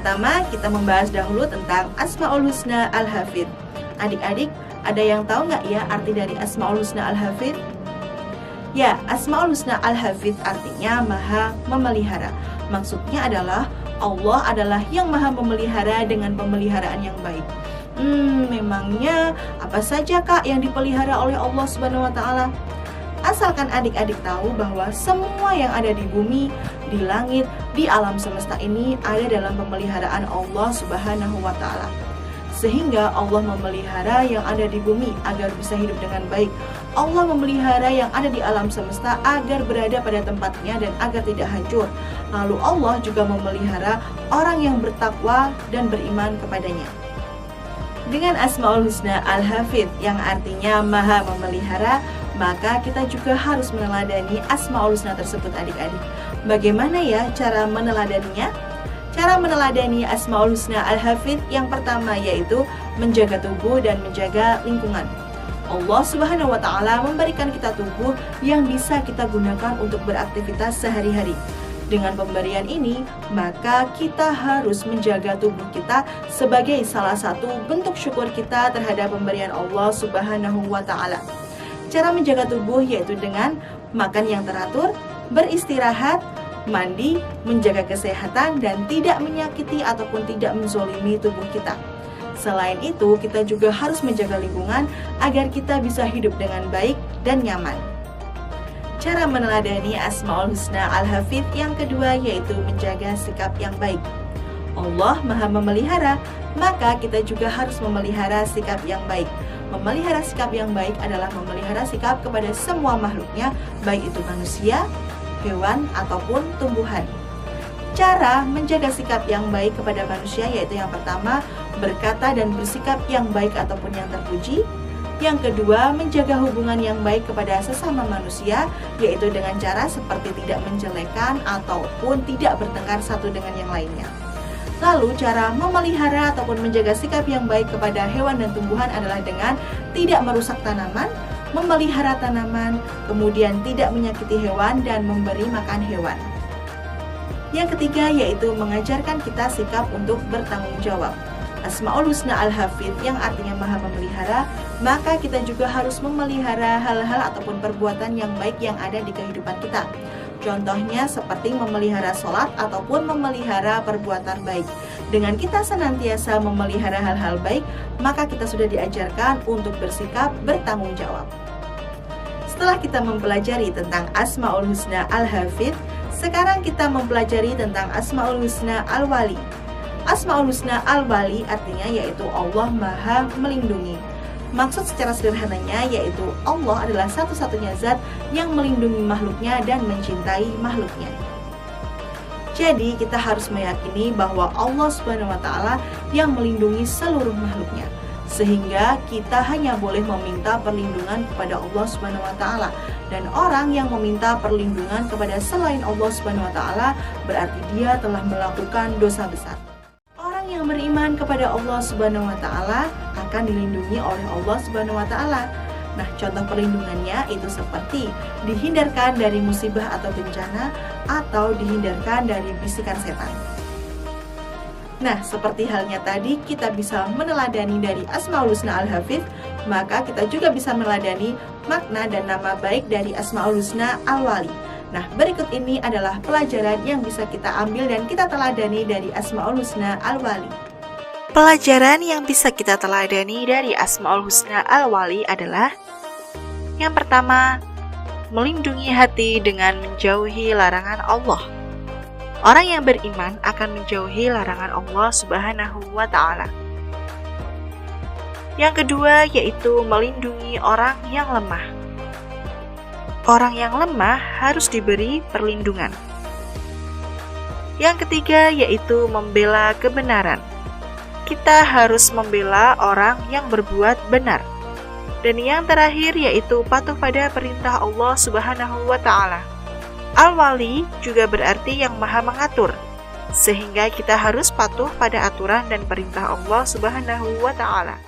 pertama kita membahas dahulu tentang Asmaul Husna Al-Hafidz. Adik-adik, ada yang tahu nggak ya arti dari Asmaul Husna Al-Hafidz? Ya, Asmaul Husna Al-Hafidz artinya maha memelihara. Maksudnya adalah Allah adalah yang maha memelihara dengan pemeliharaan yang baik. Memangnya apa saja Kak yang dipelihara oleh Allah Subhanahu wa Ta'ala? Asalkan adik-adik tahu bahwa semua yang ada di bumi, di langit, di alam semesta ini ada dalam pemeliharaan Allah Subhanahu wa Ta'ala. Sehingga Allah memelihara yang ada di bumi agar bisa hidup dengan baik. Allah memelihara yang ada di alam semesta agar berada pada tempatnya dan agar tidak hancur. Lalu Allah juga memelihara orang yang bertakwa dan beriman kepadanya. Dengan Asmaul Husna Al-Hafidz yang artinya maha memelihara, maka kita juga harus meneladani Asmaul Husna tersebut adik-adik. Bagaimana ya cara meneladaninya? Cara meneladani Asmaul Husna Al-Hafidz yang pertama yaitu menjaga tubuh dan menjaga lingkungan. Allah Subhanahu wa Ta'ala memberikan kita tubuh yang bisa kita gunakan untuk beraktivitas sehari-hari. Dengan pemberian ini, maka kita harus menjaga tubuh kita sebagai salah satu bentuk syukur kita terhadap pemberian Allah Subhanahu wa Ta'ala. Cara menjaga tubuh yaitu dengan makan yang teratur, beristirahat, mandi, menjaga kesehatan, dan tidak menyakiti ataupun tidak menzolimi tubuh kita. Selain itu, kita juga harus menjaga lingkungan agar kita bisa hidup dengan baik dan nyaman. Cara meneladani Asmaul Husna Al-Hafidz yang kedua yaitu menjaga sikap yang baik. Allah maha memelihara, maka kita juga harus memelihara sikap yang baik. Memelihara sikap yang baik adalah memelihara sikap kepada semua makhluknya, baik itu manusia, hewan, ataupun tumbuhan. Cara menjaga sikap yang baik kepada manusia yaitu yang pertama, berkata dan bersikap yang baik ataupun yang terpuji. Yang kedua, menjaga hubungan yang baik kepada sesama manusia, yaitu dengan cara seperti tidak menjelekan ataupun tidak bertengkar satu dengan yang lainnya. Lalu, cara memelihara ataupun menjaga sikap yang baik kepada hewan dan tumbuhan adalah dengan tidak merusak tanaman, memelihara tanaman, kemudian tidak menyakiti hewan dan memberi makan hewan. Yang ketiga, yaitu mengajarkan kita sikap untuk bertanggung jawab. Asmaul Husna Al-Hafidz yang artinya maha memelihara, maka kita juga harus memelihara hal-hal ataupun perbuatan yang baik yang ada di kehidupan kita. Contohnya seperti memelihara sholat ataupun memelihara perbuatan baik. Dengan kita senantiasa memelihara hal-hal baik, maka kita sudah diajarkan untuk bersikap bertanggung jawab. Setelah kita mempelajari tentang Asmaul Husna Al-Hafidz, sekarang kita mempelajari tentang Asmaul Husna Al-Wali. Asmaul Husna Al-Wali artinya yaitu Allah maha melindungi. Maksud secara sederhananya yaitu Allah adalah satu-satunya zat yang melindungi makhluknya dan mencintai makhluknya. Jadi kita harus meyakini bahwa Allah Subhanahu wa Ta'ala yang melindungi seluruh makhluknya. Sehingga kita hanya boleh meminta perlindungan kepada Allah Subhanahu wa Ta'ala. Dan orang yang meminta perlindungan kepada selain Allah Subhanahu wa Ta'ala berarti dia telah melakukan dosa besar. Yang beriman kepada Allah Subhanahu wa Ta'ala akan dilindungi oleh Allah Subhanahu wa Ta'ala. Nah, contoh perlindungannya itu seperti dihindarkan dari musibah atau bencana atau dihindarkan dari bisikan setan. Nah, seperti halnya tadi kita bisa meneladani dari Asmaul Husna Al-Hafidz, maka kita juga bisa meneladani makna dan nama baik dari Asmaul Husna Al-Wali. Nah, berikut ini adalah pelajaran yang bisa kita ambil dan kita teladani dari Asmaul Husna Al-Wali. Pelajaran yang bisa kita teladani dari Asmaul Husna Al-Wali adalah: yang pertama, melindungi hati dengan menjauhi larangan Allah. Orang yang beriman akan menjauhi larangan Allah Subhanahu wa Ta'ala. Yang kedua, yaitu melindungi orang yang lemah. Orang yang lemah harus diberi perlindungan. Yang ketiga yaitu membela kebenaran. Kita harus membela orang yang berbuat benar. Dan yang terakhir yaitu patuh pada perintah Allah Subhanahu wa Ta'ala. Al-Wali juga berarti yang maha mengatur, sehingga kita harus patuh pada aturan dan perintah Allah Subhanahu wa Ta'ala.